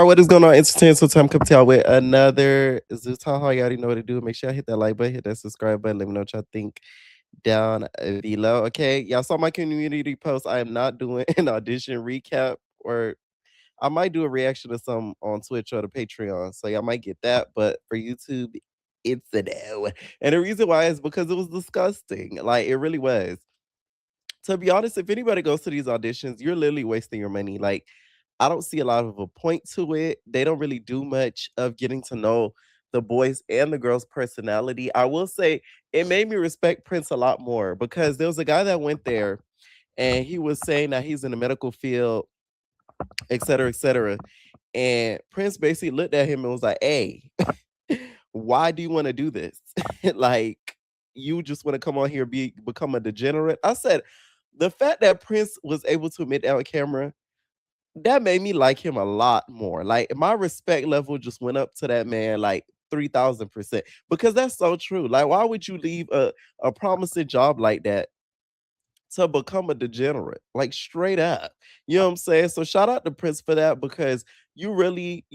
All right, what is going on? Entertainment so time coming to y'all with another Zoo Town Hall. You already know what to do. Make sure I hit that like button, hit that subscribe button. Let me know what y'all think down below. Okay, y'all saw my community post. I am not doing an audition recap, or I might do a reaction to some on Twitch or the Patreon. So y'all might get that. But for YouTube, it's a no. And the reason why is because it was disgusting. Like it really was. To be honest, if anybody goes to these auditions, you're literally wasting your money. Like, I don't see a lot of a point to it. They don't really do much of getting to know the boys and the girls' personality. I will say it made me respect Prince a lot more because there was a guy that went there and he was saying that he's in the medical field, et cetera, et cetera. And Prince basically looked at him and was like, "Hey, why do you want to do this? Like, you just want to come on here become a degenerate?" I said, the fact that Prince was able to admit that on camera, that made me like him a lot more. Like my respect level just went up to that man like 3,000% because that's so true. Like, why would you leave a promising job like that to become a degenerate? Like straight up. You know what I'm saying? So shout out to Prince for that because you really,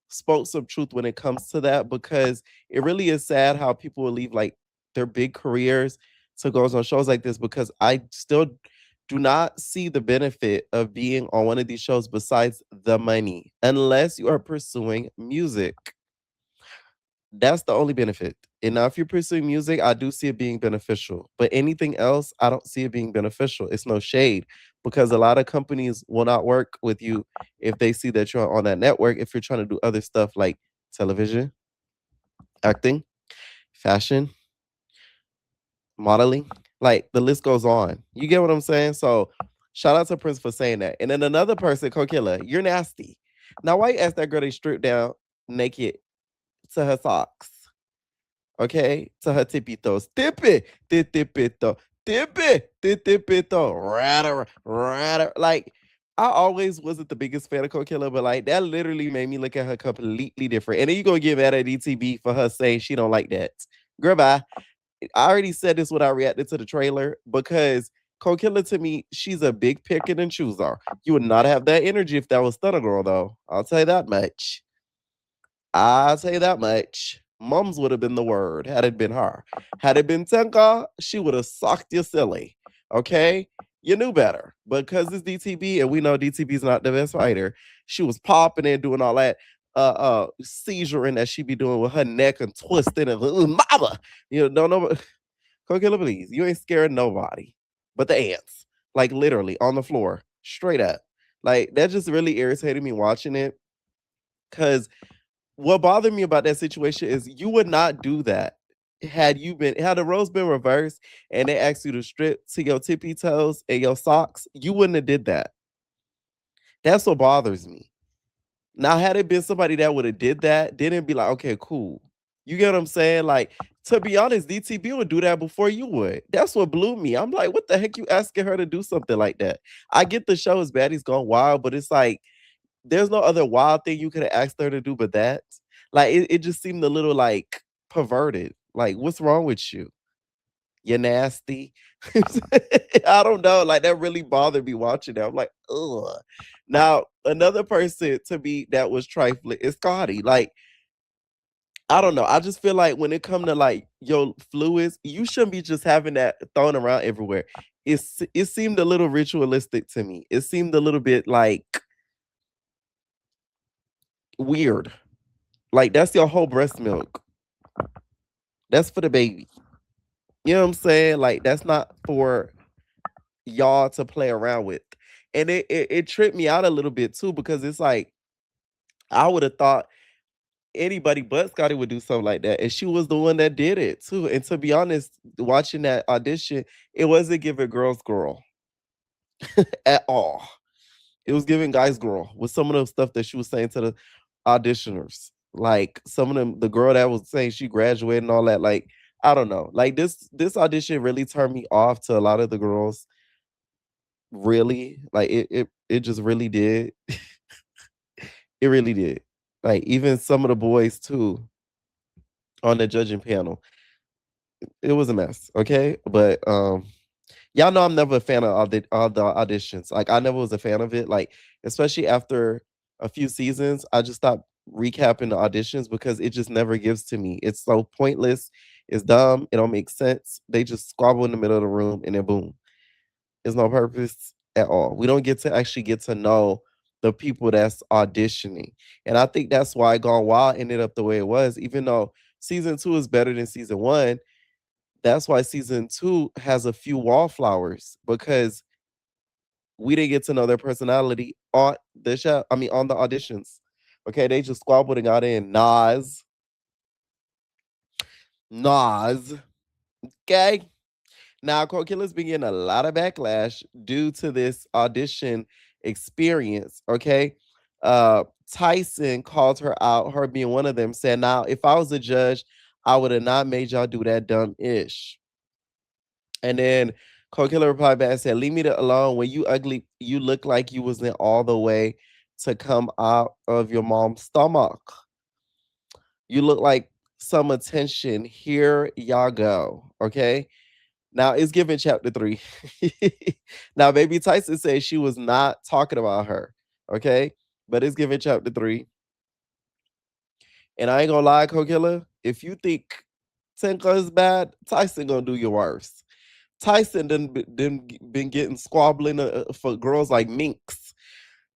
spoke some truth when it comes to that because it really is sad how people will leave like their big careers to go on shows like this because I still do not see the benefit of being on one of these shows besides the money unless you are pursuing music. That's the only benefit. And now, if you're pursuing music, I do see it being beneficial. But anything else, I don't see it being beneficial. It's no shade because a lot of companies will not work with you if they see that you're on that network. If you're trying to do other stuff like television, acting, fashion, modeling, like the list goes on. You get what I'm saying? So, shout out to Prince for saying that. And then another person, Kokilla, you're nasty. Now, why you ask that girl to strip down naked to her socks? Okay, to her tipitos. Tippy, titipito, tippy, titipito, rada, rada. Like, I always wasn't the biggest fan of Coachella, but like that literally made me look at her completely different. And then you gonna get mad at DTB for her saying she don't like that. Girl, bye. I already said this when I reacted to the trailer because Coachella to me, she's a big picker and chooser. You would not have that energy if that was Stunner Girl, though. I'll tell you that much. I'll tell you that much. Mums would have been the word had it been her. Had it been Tenka, she would have socked you silly. Okay? You knew better. But because it's DTB and we know DTB's not the best fighter, she was popping and doing all that seizuring that she be doing with her neck and twisting and mama. You know, don't know. Coquilla, please. You ain't scaring nobody. But the ants. Like literally on the floor. Straight up. Like that just really irritated me watching it. Cause what bothered me about that situation is you would not do that had the roles been reversed and they asked you to strip to your tippy toes and your socks, you wouldn't have did that. That's what bothers me. Now, had it been somebody that would have did that, then it'd be like, okay, cool. You get what I'm saying? Like, to be honest, DTB would do that before you would. That's what blew me. I'm like, what the heck you asking her to do something like that? I get the show is Baddies Gone Wild, but it's like there's no other wild thing you could have asked her to do but that. Like it just seemed a little like perverted. Like, what's wrong with you? You're nasty. I don't know. Like that really bothered me watching that. I'm like, ugh. Now, another person to me that was trifling is Scotty. Like, I don't know. I just feel like when it come to like your fluids, you shouldn't be just having that thrown around everywhere. It seemed a little ritualistic to me. It seemed a little bit like weird. Like that's your whole breast milk. That's for the baby. You know what I'm saying? Like that's not for y'all to play around with. And it tripped me out a little bit too because it's like I would have thought anybody but Scotty would do something like that. And she was the one that did it too. And to be honest, watching that audition, it wasn't giving girls girl at all. It was giving guys girl with some of the stuff that she was saying to the auditioners. Like some of them, the girl that was saying she graduated and all that, like, I don't know. Like this audition really turned me off to a lot of the girls. Really. Like it just really did. It really did. Like even some of the boys too on the judging panel. It was a mess. Okay. But y'all know I'm never a fan of all the auditions. Like I never was a fan of it. Like, especially after a few seasons, I just stopped recapping the auditions because it just never gives to me. It's so pointless. It's dumb. It don't make sense. They just squabble in the middle of the room and then boom. There's no purpose at all. We don't get to actually get to know the people that's auditioning. And I think that's why Gone Wild ended up the way it was, even though season two is better than season one. That's why season two has a few wallflowers because we didn't get to know their personality on the show. I mean, on the auditions. Okay, they just squabbled and got in. Nas. Okay. Now, Cold Killer's been getting a lot of backlash due to this audition experience. Okay. Tyson called her out, her being one of them, said, now, if I was a judge, I would have not made y'all do that dumb ish. And then Cold Killer replied back and said, leave me alone. When you ugly, you look like you wasn't all the way to come out of your mom's stomach. You look like some attention. Here y'all go. Okay. Now it's given chapter 3. Now, baby Tyson says she was not talking about her. Okay. But it's given chapter 3. And I ain't gonna lie, Cold Killer, if you think Tinka is bad, Tyson gonna do your worst. Tyson done been getting squabbling for girls like Minx.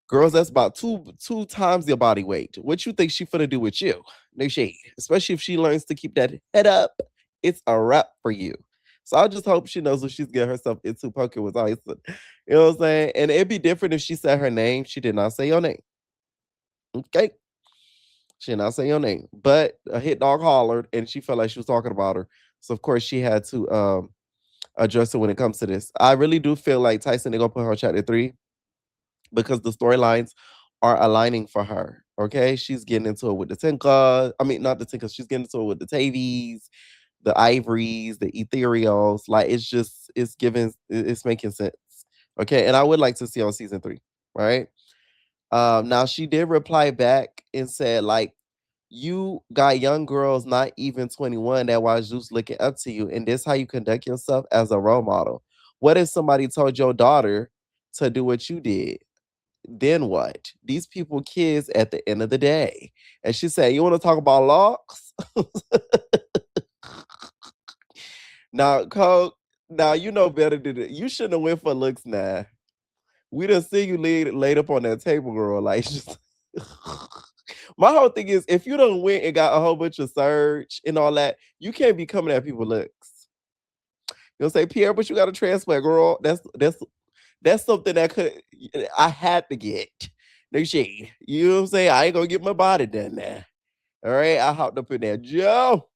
Girls that's about two times your body weight. What you think she finna do with you? No shade. Especially if she learns to keep that head up, it's a wrap for you. So I just hope she knows what she's getting herself into poking with Tyson. You know what I'm saying? And it'd be different if she said her name. She did not say your name. Okay. She did not say your name. But a hit dog hollered and she felt like she was talking about her. So of course she had to address it when it comes to this. I really do feel like Tyson, they're gonna put her on chapter 3 because the storylines are aligning for her. Okay, she's getting into it with the Tinka. I mean, not the Tinka. She's getting into it with the Tavies, the Ivories, the Ethereals. Like it's giving, it's making sense. Okay, and I would like to see on season 3. Right now, she did reply back and said like, you got young girls not even 21 that watch Zeus looking up to you, and this how you conduct yourself as a role model. What if somebody told your daughter to do what you did? Then what? These people kids at the end of the day. And she said, you want to talk about locks? Now, Cole, now you know better than it. You shouldn't have went for looks now. We done see you laid up on that table, girl. Like just my whole thing is if you don't went and got a whole bunch of search and all that, you can't be coming at people looks. You'll say, Pierre, but you got a transplant, girl. That's something that I had to get. No shade. You know what I'm saying? I ain't gonna get my body done now. All right. I hopped up in there, Joe.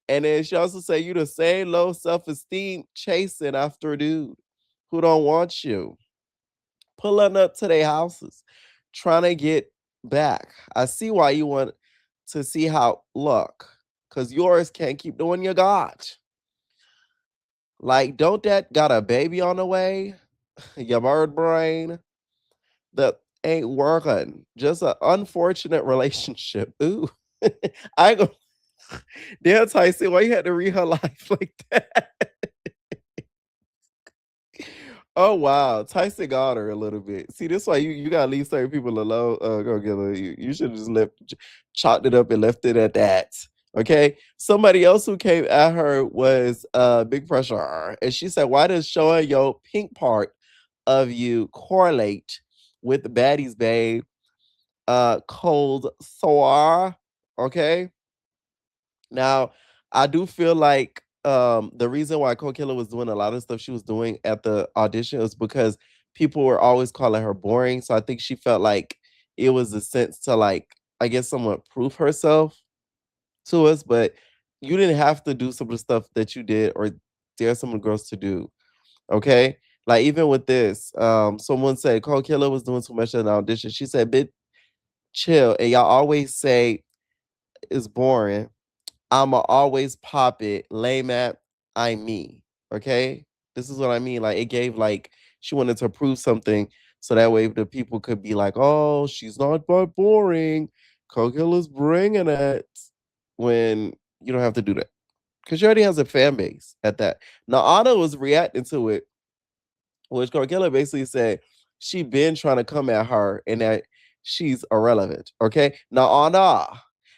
And then she also say you the same low self-esteem chasing after a dude who don't want you. Pulling up to their houses, trying to get back. I see why you want to see how look. Cause yours can't keep doing your God. Like, don't that got a baby on the way? Your bird brain that ain't working. Just an unfortunate relationship. Ooh. I go. Damn, Tyson, why you had to read her life like that? Oh wow, Tyson got her a little bit. See, this why you gotta leave certain people alone. Go get her. You should have just chalked it up and left it at that. Okay. Somebody else who came at her was Big Pressure, and she said, "Why does showing your pink part of you correlate with the baddies, babe? Cold sore." Okay. Now, I do feel like the reason why Cold Killer was doing a lot of stuff she was doing at the audition was because people were always calling her boring. So I think she felt like it was a sense to like, I guess, somewhat prove herself to us. But you didn't have to do some of the stuff that you did or dare some of the girls to do. Okay. Like even with this, someone said Cold Killer was doing too much in the audition. She said, "Bit chill." And y'all always say it's boring. I'ma always pop it. Lame at I'm me. Okay? This is what I mean. Like it gave like she wanted to prove something so that way the people could be like, oh, she's not but boring. Coquella's bringing it when you don't have to do that. Because she already has a fan base at that. Now Anna was reacting to it, which Coquella basically said she been trying to come at her and that she's irrelevant. Okay. Now Anna,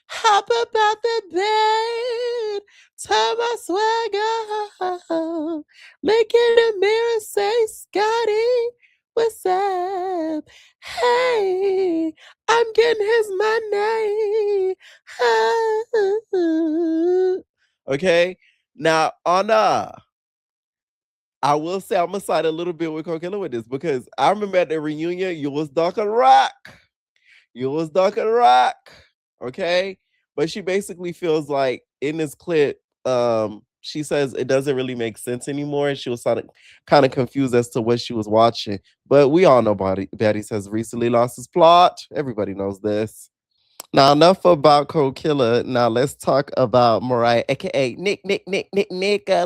hop about the bed, turn my swagger, look in the mirror, say, Scotty, what's up? Hey, I'm getting his money. Okay. Now Anna, I will say I'm gonna side a little bit with Coquella with this because I remember at the reunion, you was dark and rock. You was dark and rock. Okay. But she basically feels like in this clip, she says it doesn't really make sense anymore. And she was kind of confused as to what she was watching. But we all know Baddies has recently lost his plot. Everybody knows this. Now, enough about Cold Killer. Now, let's talk about Mariah, aka Nickelodeon,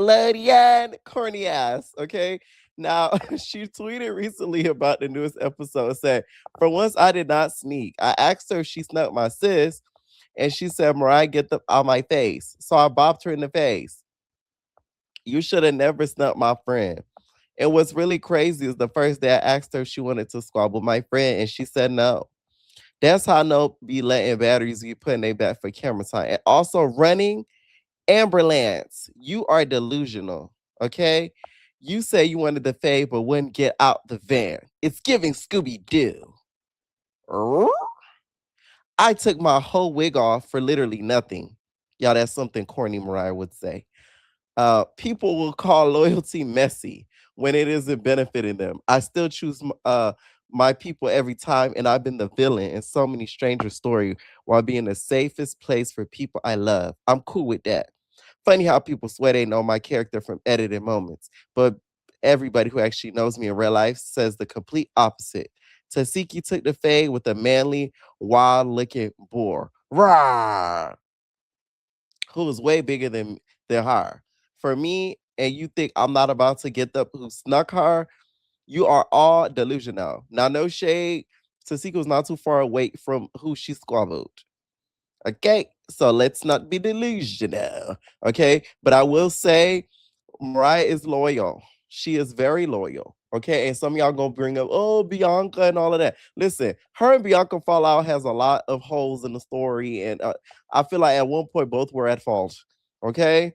corny ass. Okay. Now, she tweeted recently about the newest episode. Said, "For once, I did not sneak. I asked her if she snuck my sis, and she said, Mariah, get the out my face. So I bopped her in the face. You should have never snuck my friend." And what's really crazy is the first day I asked her if she wanted to squabble with my friend, and she said no. That's how I know be letting batteries be putting they back for camera time. And also running ambulance. You are delusional. Okay. You say you wanted the fade, but wouldn't get out the van. It's giving Scooby Doo. I took my whole wig off for literally nothing. Y'all, that's something corny Mariah would say. People will call loyalty messy when it isn't benefiting them. I still choose my people every time, and I've been the villain in so many stranger stories while being the safest place for people I love. I'm cool with that. Funny how people swear they know my character from edited moments, but everybody who actually knows me in real life says the complete opposite. Tasiki took the fade with a manly, wild-looking boar. Rah! Who is way bigger than her. For me, and you think I'm not about to get the who snuck her, you are all delusional. Now, no shade. Tasiko's not too far away from who she squabbled. Okay, so let's not be delusional. Okay, but I will say Mariah is loyal. She is very loyal. Okay, and some of y'all gonna bring up, oh, Bianca and all of that. Listen, her and Bianca fallout has a lot of holes in the story, and I feel like at one point both were at fault. Okay,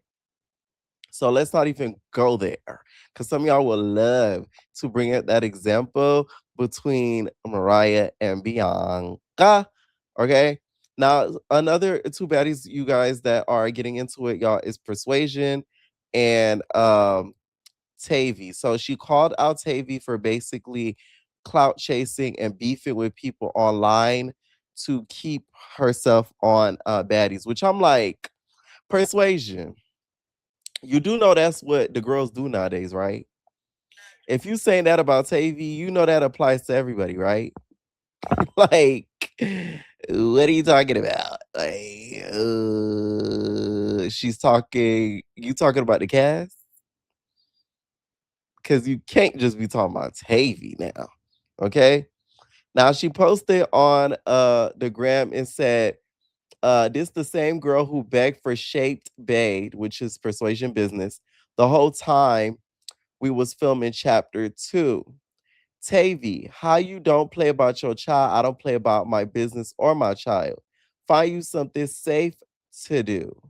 so let's not even go there, because some of y'all will love to bring up that example between Mariah and Bianca. Okay. Now, another two baddies, you guys that are getting into it, y'all, is Persuasion and Tavy. So she called out Tavy for basically clout chasing and beefing with people online to keep herself on baddies, which I'm like, Persuasion. You do know that's what the girls do nowadays, right? If you saying that about Tavy, you know that applies to everybody, right? Like, what are you talking about? Like, she's talking. You talking about the cast? Because you can't just be talking about Tavy now. Okay. Now she posted on the gram and said, this the same girl who begged for Shaped Babe, which is persuasion business, the whole time we was filming chapter 2. Tavy, how you don't play about your child, I don't play about my business or my child. Find you something safe to do.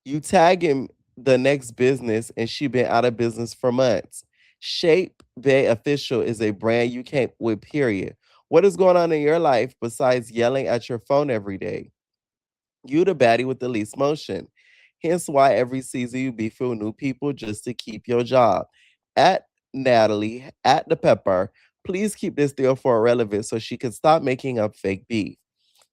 You tagging the next business and she been out of business for months. Shape Bay Official is a brand you can't with, period. What is going on in your life besides yelling at your phone every day? You the baddie with the least motion. Hence why every season you beef with new people just to keep your job. At Natalie, at the Pepper, please keep this deal for relevant so she can stop making up fake beef.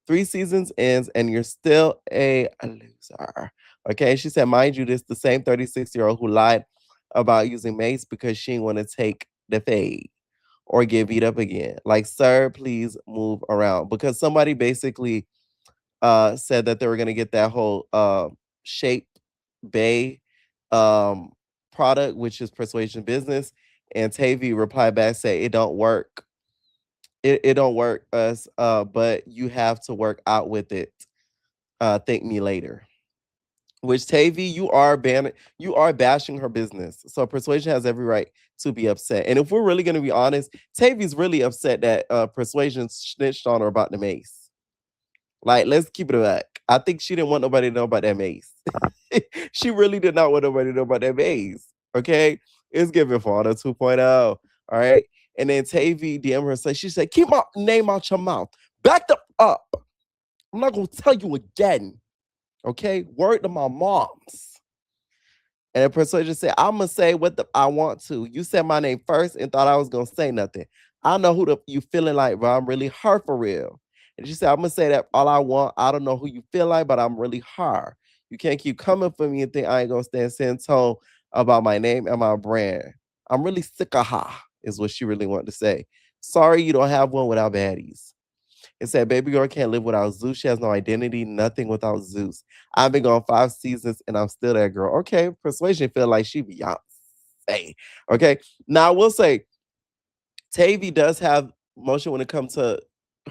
3 seasons ends and you're still a loser. Okay, she said, mind you, this the same 36-year-old who lied about using mace because she didn't want to take the fade or get beat up again. Like, sir, please move around. Because somebody basically said that they were gonna get that whole Shape Bay um product, which is persuasion business. And Tavy replied back, say it don't work. It don't work us, but you have to work out with it. Thank me later. Which Tavy, you are bashing her business. So Persuasion has every right to be upset. And if we're really gonna be honest, Tavy's really upset that Persuasion snitched on her about the mace. Like, let's keep it a back. I think she didn't want nobody to know about that mace. She really did not want nobody to know about that maze. Okay? It's giving Fauna 2.0. All right. And then Tavy DM her say, she said, keep my name out your mouth. Back the up. I'm not gonna tell you again. Okay? Word to my moms. And the Persuasion said, I'm gonna say what I want to. You said my name first and thought I was gonna say nothing. I know who you feeling like, but I'm really her for real. And she said, I'm gonna say that all I want. I don't know who you feel like, but I'm really her. You can't keep coming for me and think I ain't gonna stand 10 tone about my name and my brand. I'm really sick of her, is what she really wanted to say. Sorry you don't have one without baddies. It said, baby girl can't live without Zeus. She has no identity, nothing without Zeus. I've been gone 5 seasons and I'm still that girl. Okay, Persuasion feel like she Beyonce. Okay, now I will say, Tavy does have motion when it comes to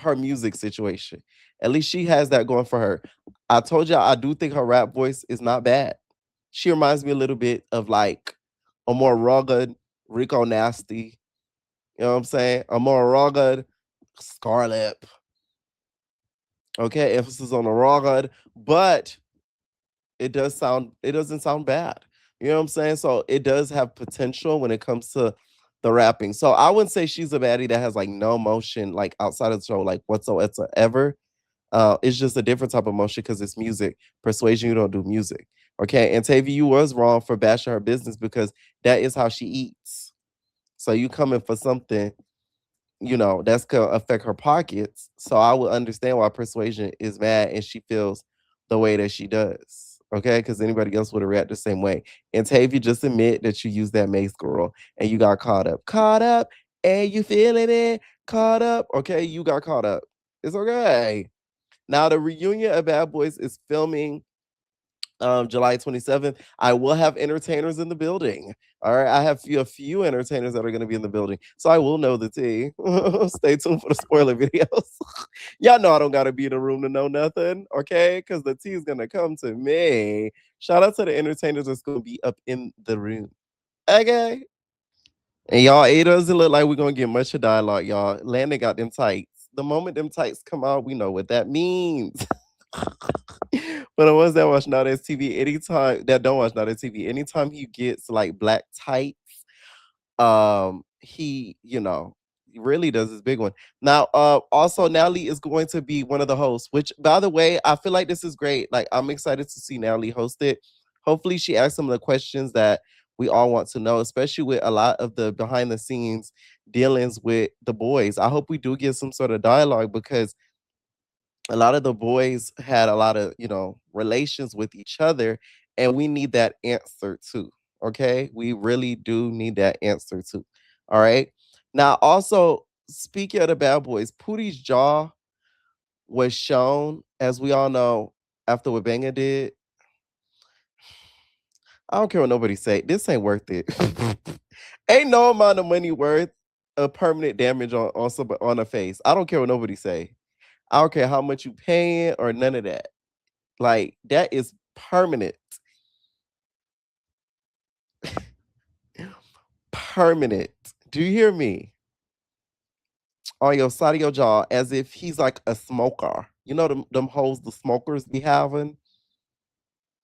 her music situation. At least she has that going for her. I told y'all I do think her rap voice is not bad. She reminds me a little bit of like a more rugged Rico Nasty. You know what I'm saying? A more rugged Scarlett. Okay, emphasis on the rugged, but it doesn't sound bad. You know what I'm saying? So it does have potential when it comes to the rapping. So I wouldn't say she's a baddie that has like no motion like outside of the show, like whatsoever. It's just a different type of motion because it's music. Persuasion, you don't do music. Okay. And Tavy, you was wrong for bashing her business because that is how she eats. So you coming for something, that's gonna affect her pockets. So I would understand why Persuasion is mad and she feels the way that she does. Okay, because anybody else would have reacted the same way. And Tavy, just admit that you used that mace girl and you got caught up. Caught up, and you feeling it? Caught up. Okay, you got caught up. It's okay. Now the reunion of Bad Boys is filming July 27th. I will have entertainers in the building. All right. I have a few entertainers that are going to be in the building. So I will know the tea. Stay tuned for the spoiler videos. Y'all know I don't got to be in the room to know nothing. Okay. Because the tea is going to come to me. Shout out to the entertainers that's going to be up in the room. Okay. And y'all, it doesn't look like we're going to get much of dialogue, y'all. Landon got them tights. The moment them tights come out, we know what that means. But the ones that watch Nowadays TV, anytime that don't watch Nowadays TV, anytime he gets like black tights, he, really does his big one. Now, also Natalie is going to be one of the hosts, which by the way, I feel like this is great. Like I'm excited to see Natalie host it. Hopefully she asks some of the questions that we all want to know, especially with a lot of the behind the scenes dealings with the boys. I hope we do get some sort of dialogue because a lot of the boys had a lot of, relations with each other, and we need that answer too. Okay. We really do need that answer too. All right. Now, also, speaking of the bad boys, Pootie's jaw was shown, as we all know, after what Banga did. I don't care what nobody say. This ain't worth it. Ain't no amount of money worth a permanent damage on a face. I don't care what nobody say. I don't care how much you paying or none of that. Like that is permanent. Permanent. Do you hear me? On your side of your jaw, as if he's like a smoker. You know them hoes the smokers be having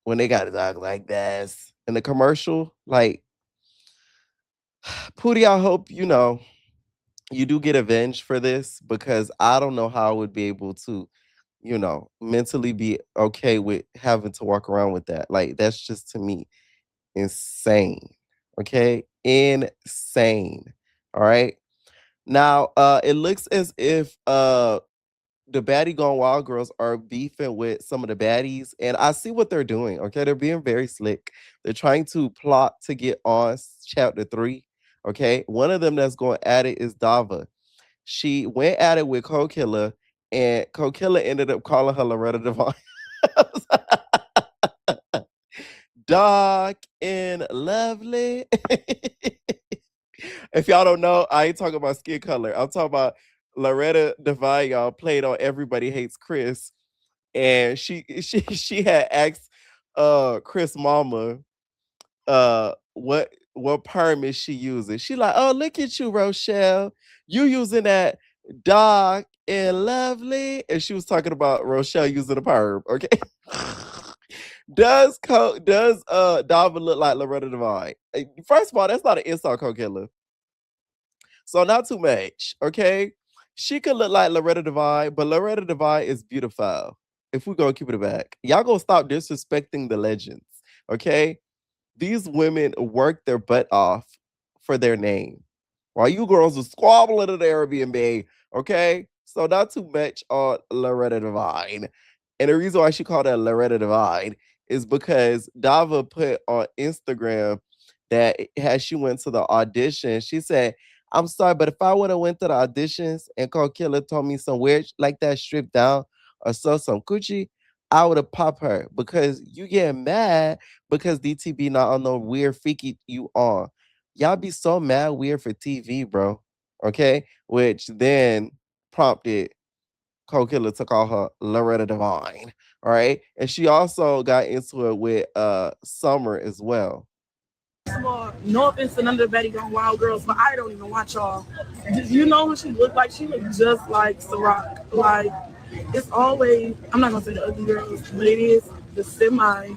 when they got a dog like this in the commercial. Like Pootie, I hope you do get avenged for this because I don't know how I would be able to, mentally be okay with having to walk around with that. Like that's just to me insane. Okay? Insane. All right. Now, it looks as if the baddie gone wild girls are beefing with some of the baddies, and I see what they're doing. Okay, they're being very slick. They're trying to plot to get on chapter 3. Okay, one of them that's going at it is Dava. She went at it with Kold Killa, and Kold Killa ended up calling her Loretta Devine. Dark and lovely. If y'all don't know, I ain't talking about skin color. I'm talking about Loretta Devine, y'all played on Everybody Hates Chris. And she had asked Chris mama, what perm is she using? She like, oh, look at you, Rochelle. You using that dark and lovely. And she was talking about Rochelle using a perm, okay? Does Dava look like Loretta Devine? First of all, that's not an insult, Cold Killer. So not too much, okay? She could look like Loretta Devine, but Loretta Devine is beautiful. If we're gonna keep it back, y'all gonna stop disrespecting the legends, okay? These women work their butt off for their name, while you girls are squabbling at the Airbnb, okay? So not too much on Loretta Devine. And the reason why she called her Loretta Devine is because Dava put on Instagram that as she went to the audition, she said, I'm sorry, but if I would have went to the auditions and Cold Killer told me some weird like that stripped down or saw some coochie, I would have popped her because you get mad because DTB not on no weird freaky you on. Y'all be so mad weird for TV, bro. Okay? Which then prompted Cold Killer to call her Loretta Devine. All right. And she also got into it with Summer as well. First of all, no offense to none of the Betty Gone Wild girls, but I don't even watch y'all. You know what she looked like? She looked just like Ciroc. Like, it's always, I'm not going to say the ugly girls, but it is the semi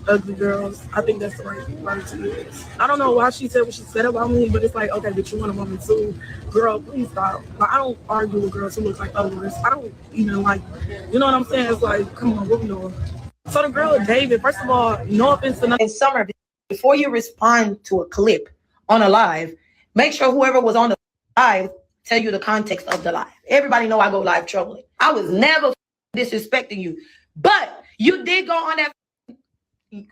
ugly girls. I think that's the right word to use. I don't know why she said what she said about me, but it's like, okay, but you want a woman too. Girl, please stop. Like, I don't argue with girls who look like others. I don't even like, you know what I'm saying? It's like, come on, what we doing? So the girl with David, first of all, no offense to in Summer, before you respond to a clip on a live, make sure whoever was on the live tell you the context of the live. Everybody know I go live trolling. I was never disrespecting you, but you did go on that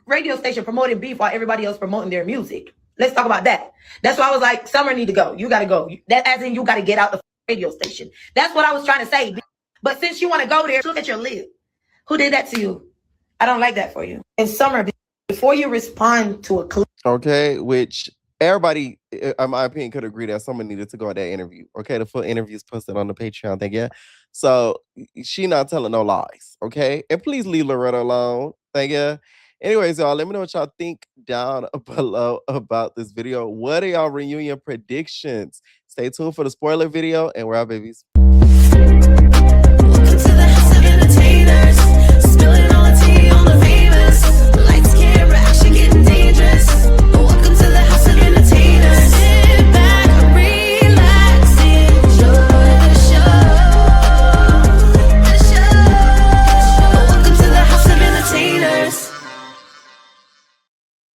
radio station promoting beef while everybody else promoting their music. Let's talk about that. That's why I was like, Summer need to go. You got to go. That as in you got to get out the radio station. That's what I was trying to say. But since you want to go there, look at your lip. Who did that to you? I don't like that for you. In Summer, before you respond to a clip. Okay, which everybody, in my opinion, could agree that someone needed to go at that interview. Okay, the full interview is posted on the Patreon thing, yeah? So she not telling no lies, okay? And please leave Loretta alone, thank you. Anyways, y'all, let me know what y'all think down below about this video. What are y'all reunion predictions? Stay tuned for the spoiler video, and we're out, babies.